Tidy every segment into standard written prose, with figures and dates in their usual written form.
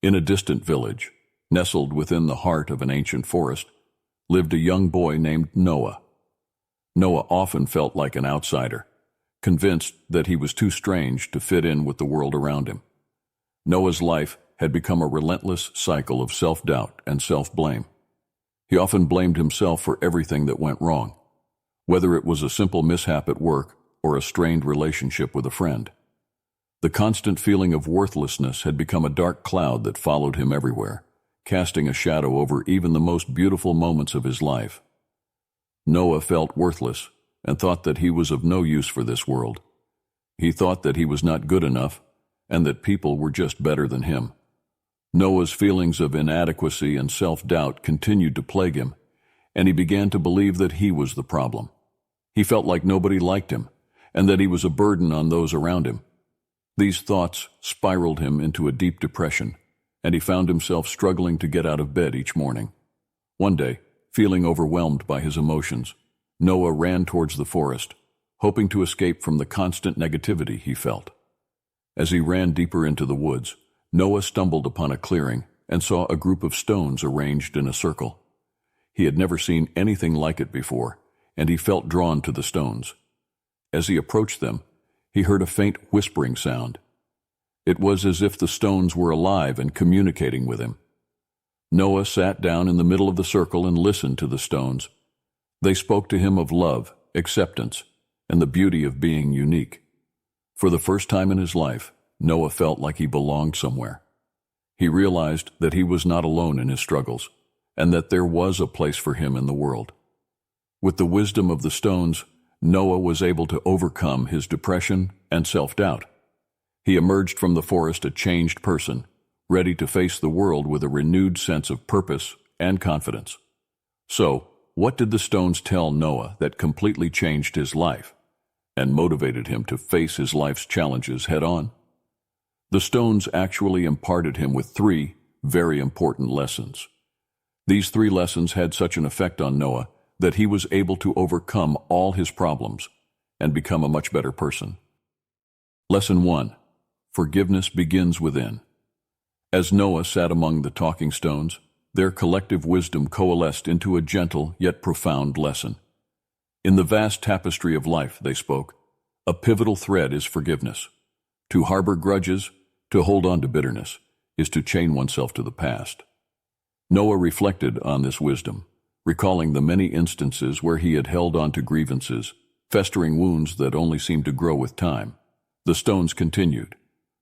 In a distant village, nestled within the heart of an ancient forest, lived a young boy named Noah. Noah often felt like an outsider, convinced that he was too strange to fit in with the world around him. Noah's life had become a relentless cycle of self-doubt and self-blame. He often blamed himself for everything that went wrong, whether it was a simple mishap at work or a strained relationship with a friend. The constant feeling of worthlessness had become a dark cloud that followed him everywhere, casting a shadow over even the most beautiful moments of his life. Noah felt worthless and thought that he was of no use for this world. He thought that he was not good enough and that people were just better than him. Noah's feelings of inadequacy and self-doubt continued to plague him, and he began to believe that he was the problem. He felt like nobody liked him and that he was a burden on those around him. These thoughts spiraled him into a deep depression, and he found himself struggling to get out of bed each morning. One day, feeling overwhelmed by his emotions, Noah ran towards the forest, hoping to escape from the constant negativity he felt. As he ran deeper into the woods, Noah stumbled upon a clearing and saw a group of stones arranged in a circle. He had never seen anything like it before, and he felt drawn to the stones. As he approached them, he heard a faint whispering sound. It was as if the stones were alive and communicating with him. Noah sat down in the middle of the circle and listened to the stones. They spoke to him of love, acceptance, and the beauty of being unique. For the first time in his life, Noah felt like he belonged somewhere. He realized that he was not alone in his struggles, and that there was a place for him in the world. With the wisdom of the stones, Noah was able to overcome his depression and self-doubt. He emerged from the forest a changed person, ready to face the world with a renewed sense of purpose and confidence. So, what did the stones tell Noah that completely changed his life and motivated him to face his life's challenges head-on? The stones actually imparted him with 3 very important lessons. These 3 lessons had such an effect on Noah that he was able to overcome all his problems and become a much better person. Lesson 1. Forgiveness begins within. As Noah sat among the talking stones, their collective wisdom coalesced into a gentle yet profound lesson. In the vast tapestry of life, they spoke, a pivotal thread is forgiveness. To harbor grudges, to hold on to bitterness, is to chain oneself to the past. Noah reflected on this wisdom, recalling the many instances where he had held on to grievances, festering wounds that only seemed to grow with time. The stones continued.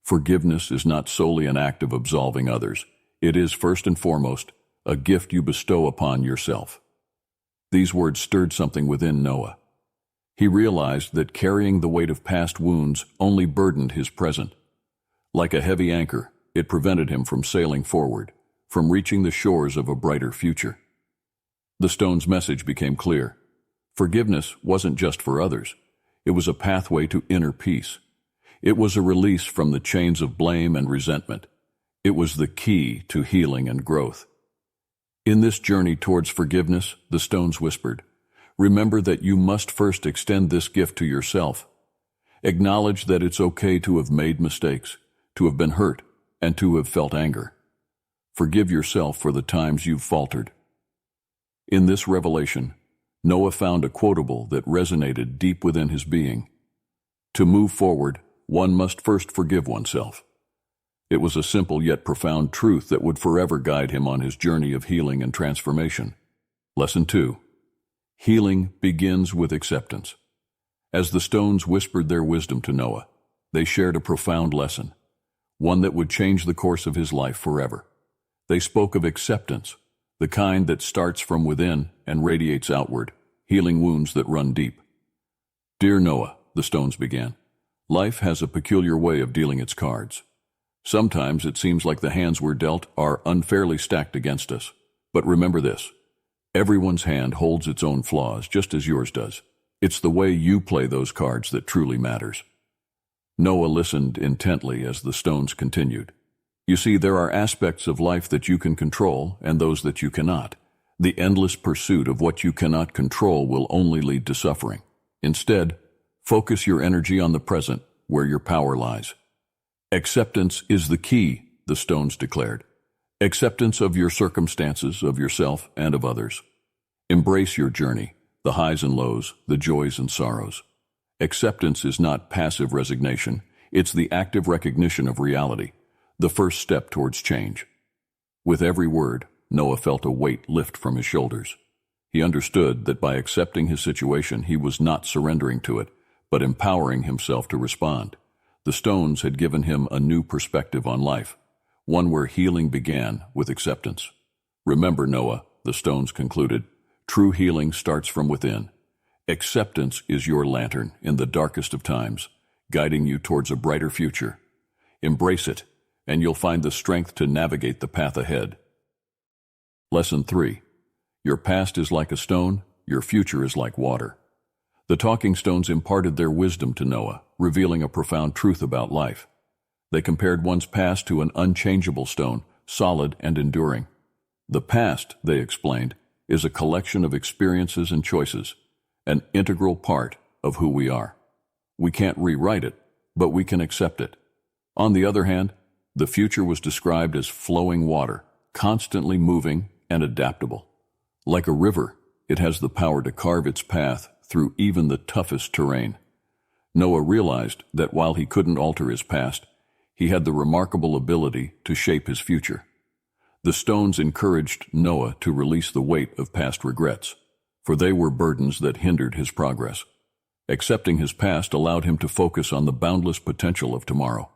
Forgiveness is not solely an act of absolving others. It is, first and foremost, a gift you bestow upon yourself. These words stirred something within Noah. He realized that carrying the weight of past wounds only burdened his present. Like a heavy anchor, it prevented him from sailing forward, from reaching the shores of a brighter future. The stone's message became clear. Forgiveness wasn't just for others. It was a pathway to inner peace. It was a release from the chains of blame and resentment. It was the key to healing and growth. In this journey towards forgiveness, the stones whispered, remember that you must first extend this gift to yourself. Acknowledge that it's okay to have made mistakes, to have been hurt, and to have felt anger. Forgive yourself for the times you've faltered. In this revelation, Noah found a quotable that resonated deep within his being. To move forward, one must first forgive oneself. It was a simple yet profound truth that would forever guide him on his journey of healing and transformation. Lesson 2. Healing begins with acceptance. As the stones whispered their wisdom to Noah, they shared a profound lesson, one that would change the course of his life forever. They spoke of acceptance, the kind that starts from within and radiates outward, healing wounds that run deep. Dear Noah, the stones began, life has a peculiar way of dealing its cards. Sometimes it seems like the hands we're dealt are unfairly stacked against us. But remember this, everyone's hand holds its own flaws, just as yours does. It's the way you play those cards that truly matters. Noah listened intently as the stones continued. You see, there are aspects of life that you can control and those that you cannot. The endless pursuit of what you cannot control will only lead to suffering. Instead, focus your energy on the present, where your power lies. Acceptance is the key, the stones declared. Acceptance of your circumstances, of yourself, and of others. Embrace your journey, the highs and lows, the joys and sorrows. Acceptance is not passive resignation, it's the active recognition of reality, the first step towards change. With every word, Noah felt a weight lift from his shoulders. He understood that by accepting his situation, he was not surrendering to it, but empowering himself to respond. The stones had given him a new perspective on life, one where healing began with acceptance. Remember, Noah, the stones concluded, true healing starts from within. Acceptance is your lantern in the darkest of times, guiding you towards a brighter future. Embrace it, and you'll find the strength to navigate the path ahead. Lesson 3. Your past is like a stone, your future is like water. The talking stones imparted their wisdom to Noah, revealing a profound truth about life. They compared one's past to an unchangeable stone, solid and enduring. The past, they explained, is a collection of experiences and choices, an integral part of who we are. We can't rewrite it, but we can accept it. On the other hand, the future was described as flowing water, constantly moving and adaptable. Like a river, it has the power to carve its path through even the toughest terrain. Noah realized that while he couldn't alter his past, he had the remarkable ability to shape his future. The stones encouraged Noah to release the weight of past regrets, for they were burdens that hindered his progress. Accepting his past allowed him to focus on the boundless potential of tomorrow.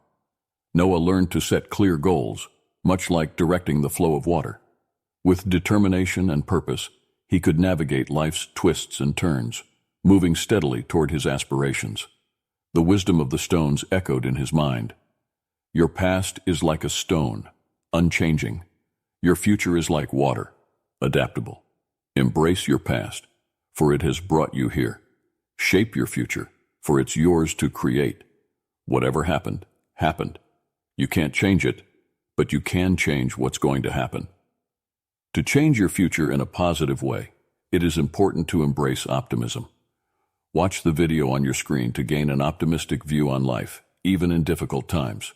Noah learned to set clear goals, much like directing the flow of water. With determination and purpose, he could navigate life's twists and turns, moving steadily toward his aspirations. The wisdom of the stones echoed in his mind. Your past is like a stone, unchanging. Your future is like water, adaptable. Embrace your past, for it has brought you here. Shape your future, for it's yours to create. Whatever happened, happened. You can't change it, but you can change what's going to happen. To change your future in a positive way, it is important to embrace optimism. Watch the video on your screen to gain an optimistic view on life, even in difficult times.